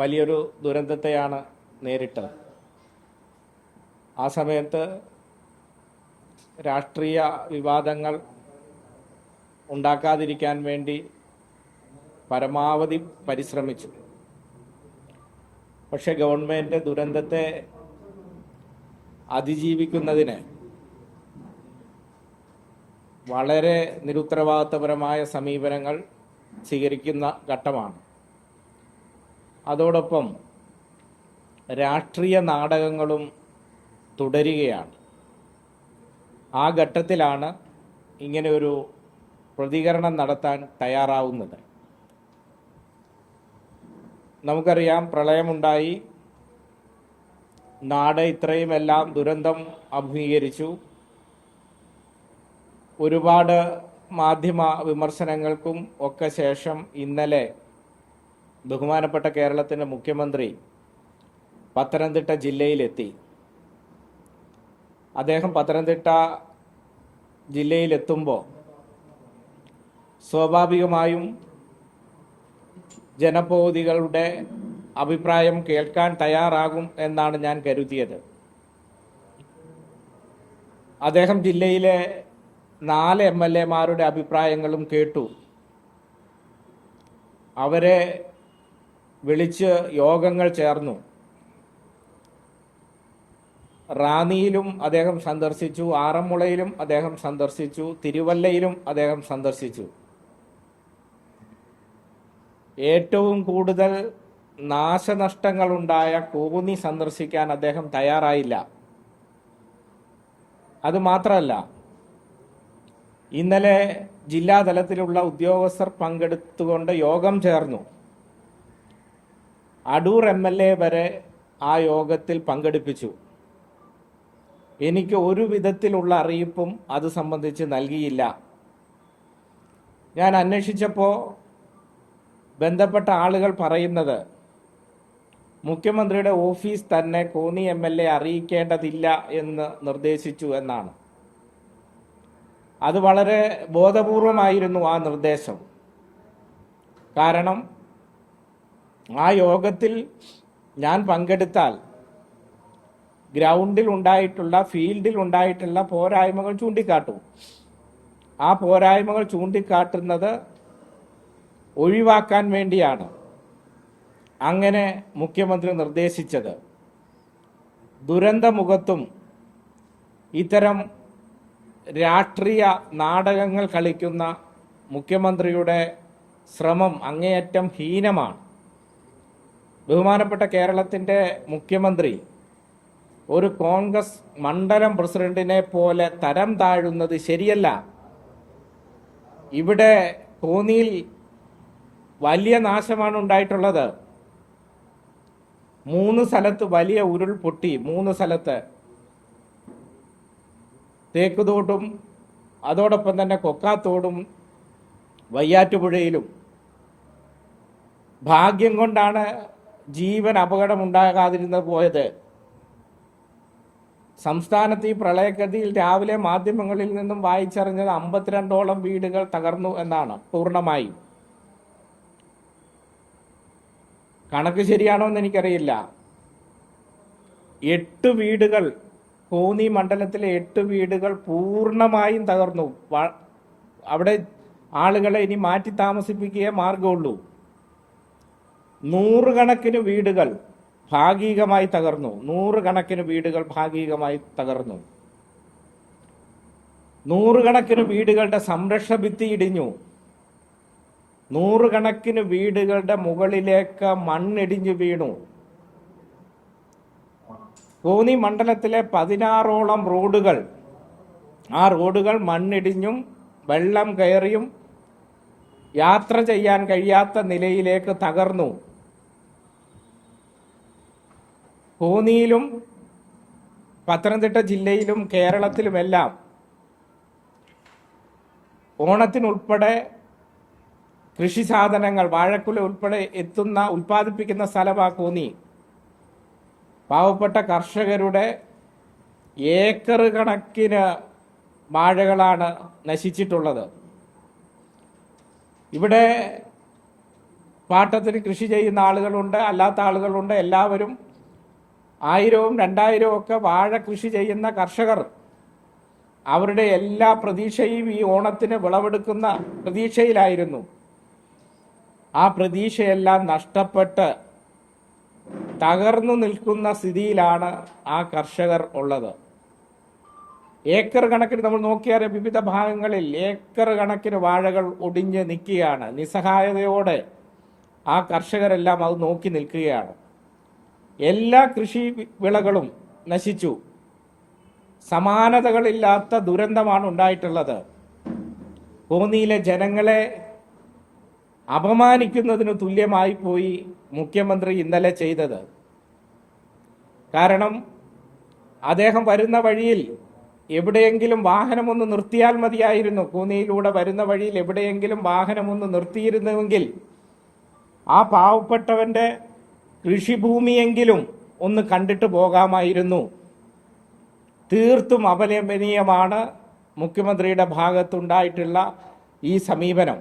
വലിയൊരു ദുരന്തത്തെയാണ് നേരിട്ടത്. ആ സമയത്ത് രാഷ്ട്രീയ വിവാദങ്ങൾ ഉണ്ടാക്കാതിരിക്കാൻ വേണ്ടി പരമാവധി പരിശ്രമിച്ചു. പക്ഷെ ഗവൺമെൻറ് ദുരന്തത്തെ അതിജീവിക്കുന്നതിന് വളരെ നിരുത്തരവാദിത്തപരമായ സമീപനങ്ങൾ സ്വീകരിക്കുന്ന ഘട്ടമാണ്. അതോടൊപ്പം രാഷ്ട്രീയ നാടകങ്ങളും തുടരുകയാണ്. ആ ഘട്ടത്തിലാണ് ഇങ്ങനെ ഒരു പ്രതികരണം നടത്താൻ തയ്യാറാവുന്നത്. നമുക്കറിയാം, പ്രളയമുണ്ടായി, നാട് ഇത്രയുമെല്ലാം ദുരന്തം അഭിമുഖീകരിച്ചു. ഒരുപാട് മാധ്യമ വിമർശനങ്ങൾക്കും ഒക്കെ ശേഷം ഇന്നലെ ബഹുമാനപ്പെട്ട കേരളത്തിൻ്റെ മുഖ്യമന്ത്രി പത്തനംതിട്ട ജില്ലയിലെത്തി. അദ്ദേഹം പത്തനംതിട്ട ജില്ലയിലെത്തുമ്പോൾ സ്വാഭാവികമായും ജനപ്രതിനിധികളുടെ അഭിപ്രായം കേൾക്കാൻ തയ്യാറാകും എന്നാണ് ഞാൻ കരുതിയത്. അദ്ദേഹം ജില്ലയിലെ 4 MLA-മാരുടെ അഭിപ്രായങ്ങളും കേട്ടു. അവരെ വിളിച്ച് യോഗങ്ങൾ ചേർന്നു. റാന്നിയിലും അദ്ദേഹം സന്ദർശിച്ചു, ആറന്മുളയിലും അദ്ദേഹം സന്ദർശിച്ചു, തിരുവല്ലയിലും അദ്ദേഹം സന്ദർശിച്ചു. ഏറ്റവും കൂടുതൽ നാശനഷ്ടങ്ങളുണ്ടായ കോന്നി സന്ദർശിക്കാൻ അദ്ദേഹം തയ്യാറായില്ല. അതുമാത്രമല്ല, ഇന്നലെ ജില്ലാതലത്തിലുള്ള ഉദ്യോഗസ്ഥർ പങ്കെടുത്തുകൊണ്ട് യോഗം ചേർന്നു. അടൂർ MLA വരെ ആ യോഗത്തിൽ പങ്കെടുപ്പിച്ചു. എനിക്ക് ഒരു വിധത്തിലുള്ള അറിയിപ്പും അത് സംബന്ധിച്ച് നൽകിയില്ല. ഞാൻ അന്വേഷിച്ചപ്പോൾ ബന്ധപ്പെട്ട ആളുകൾ പറയുന്നത് മുഖ്യമന്ത്രിയുടെ ഓഫീസ് തന്നെ കോന്നി MLA അറിയിക്കേണ്ടതില്ല എന്ന് നിർദ്ദേശിച്ചു എന്നാണ്. അത് വളരെ ബോധപൂർവമായിരുന്നു ആ നിർദ്ദേശം. കാരണം ആ യോഗത്തിൽ ഞാൻ പങ്കെടുത്താൽ ഗ്രൗണ്ടിൽ ഉണ്ടായിട്ടുള്ള, ഫീൽഡിൽ ഉണ്ടായിട്ടുള്ള പോരായ്മകൾ ചൂണ്ടിക്കാട്ടും. ആ പോരായ്മകൾ ചൂണ്ടിക്കാട്ടുന്നത് ഒഴിവാക്കാൻ വേണ്ടിയാണ് അങ്ങനെ മുഖ്യമന്ത്രി നിർദ്ദേശിച്ചത്. ദുരന്തമുഖത്തും ഇത്തരം രാഷ്ട്രീയ നാടകങ്ങൾ കളിക്കുന്ന മുഖ്യമന്ത്രിയുടെ ശ്രമം അങ്ങേയറ്റം ഹീനമാണ്. ബഹുമാനപ്പെട്ട കേരളത്തിൻ്റെ മുഖ്യമന്ത്രി ഒരു കോൺഗ്രസ് മണ്ഡലം പ്രസിഡന്റിനെ പോലെ തരം താഴുന്നത് ശരിയല്ല. ഇവിടെ കോന്നിയിൽ വലിയ നാശമാണ് ഉണ്ടായിട്ടുള്ളത്. 3 സ്ഥലത്ത് വലിയ ഉരുൾപൊട്ടി. 3 സ്ഥലത്ത് തേക്കുതോട്ടും അതോടൊപ്പം തന്നെ കൊക്കാത്തോടും വയ്യാറ്റുപുഴയിലും. ഭാഗ്യം കൊണ്ടാണ് ജീവൻ അപകടമുണ്ടാകാതിരുന്നത് പോയത്. സംസ്ഥാനത്ത് ഈ പ്രളയക്കെടുതിയിൽ രാവിലെ മാധ്യമങ്ങളിൽ നിന്നും വായിച്ചറിഞ്ഞത് 52ഓളം വീടുകൾ തകർന്നു എന്നാണ്. പൂർണ്ണമായും കണക്ക് ശരിയാണോ എന്ന് എനിക്കറിയില്ല. 8 വീടുകൾ, കോന്നി മണ്ഡലത്തിലെ 8 വീടുകൾ പൂർണ്ണമായും തകർന്നു. അവിടെ ആളുകളെ ഇനി മാറ്റി താമസിപ്പിക്കുകയേ മാർഗമുള്ളൂ. 100 കണക്കിന് വീടുകൾ ഭാഗികമായി തകർന്നു. 100 കണക്കിന് വീടുകൾ ഭാഗികമായി തകർന്നു. 100 കണക്കിന് വീടുകളുടെ സംരക്ഷണ ഭിത്തി ഇടിഞ്ഞു. 100 കണക്കിന് വീടുകളുടെ മുകളിലേക്ക് മണ്ണിടിഞ്ഞു വീണു. കോന്നി മണ്ഡലത്തിലെ 16ഓളം റോഡുകൾ, ആ റോഡുകൾ മണ്ണിടിഞ്ഞും വെള്ളം കയറിയും യാത്ര ചെയ്യാൻ കഴിയാത്ത നിലയിലേക്ക് തകർന്നു. കോന്നിയിലും പത്തനംതിട്ട ജില്ലയിലും കേരളത്തിലുമെല്ലാം ഓണത്തിനുൾപ്പെടെ കൃഷി സാധനങ്ങൾ, വാഴക്കുല ഉൾപ്പെടെ ഉൽപ്പാദിപ്പിക്കുന്ന സ്ഥലമാണ് കോന്നി. പാവപ്പെട്ട കർഷകരുടെ ഏക്കർ കണക്കിന് വാഴകളാണ് നശിച്ചിട്ടുള്ളത്. ഇവിടെ പാട്ടത്തിന് കൃഷി ചെയ്യുന്ന ആളുകളുണ്ട്, അല്ലാത്ത ആളുകളുണ്ട്. എല്ലാവരും 1000-ഉം 2000-ഉം ഒക്കെ വാഴ കൃഷി ചെയ്യുന്ന കർഷകർ അവരുടെ എല്ലാ പ്രതീക്ഷയും ഈ ഓണത്തിന് വിളവെടുക്കുന്ന പ്രതീക്ഷയിലായിരുന്നു. ആ പ്രതീക്ഷയെല്ലാം നഷ്ടപ്പെട്ട് തകർന്നു നിൽക്കുന്ന സ്ഥിതിയിലാണ് ആ കർഷകർ ഉള്ളത്. ഏക്കർ കണക്കിന് നമ്മൾ നോക്കിയാൽ വിവിധ ഭാഗങ്ങളിൽ ഏക്കർ കണക്കിന് വാഴകൾ ഒടിഞ്ഞ് നിൽക്കുകയാണ്. നിസ്സഹായതയോടെ ആ കർഷകരെല്ലാം അത് നോക്കി നിൽക്കുകയാണ്. എല്ലാ കൃഷി വിളകളും നശിച്ചു. സമാനതകളില്ലാത്ത ദുരന്തമാണ് ഉണ്ടായിട്ടുള്ളത്. കോന്നിയിലെ ജനങ്ങളെ അപമാനിക്കുന്നതിന് തുല്യമായി പോയി മുഖ്യമന്ത്രി ഇന്നലെ ചെയ്തത്. കാരണം അദ്ദേഹം വരുന്ന വഴിയിൽ എവിടെയെങ്കിലും വാഹനമൊന്ന് നിർത്തിയാൽ മതിയായിരുന്നു. കോന്നിയിലൂടെ വരുന്ന വഴിയിൽ എവിടെയെങ്കിലും വാഹനമൊന്ന് നിർത്തിയിരുന്നുവെങ്കിൽ ആ പാവപ്പെട്ടവന്റെ കൃഷിഭൂമിയെങ്കിലും ഒന്ന് കണ്ടിട്ട് പോകാമായിരുന്നു. തീർത്തും അപലപനീയമാണ് മുഖ്യമന്ത്രിയുടെ ഭാഗത്തുണ്ടായിട്ടുള്ള ഈ സമീപനം.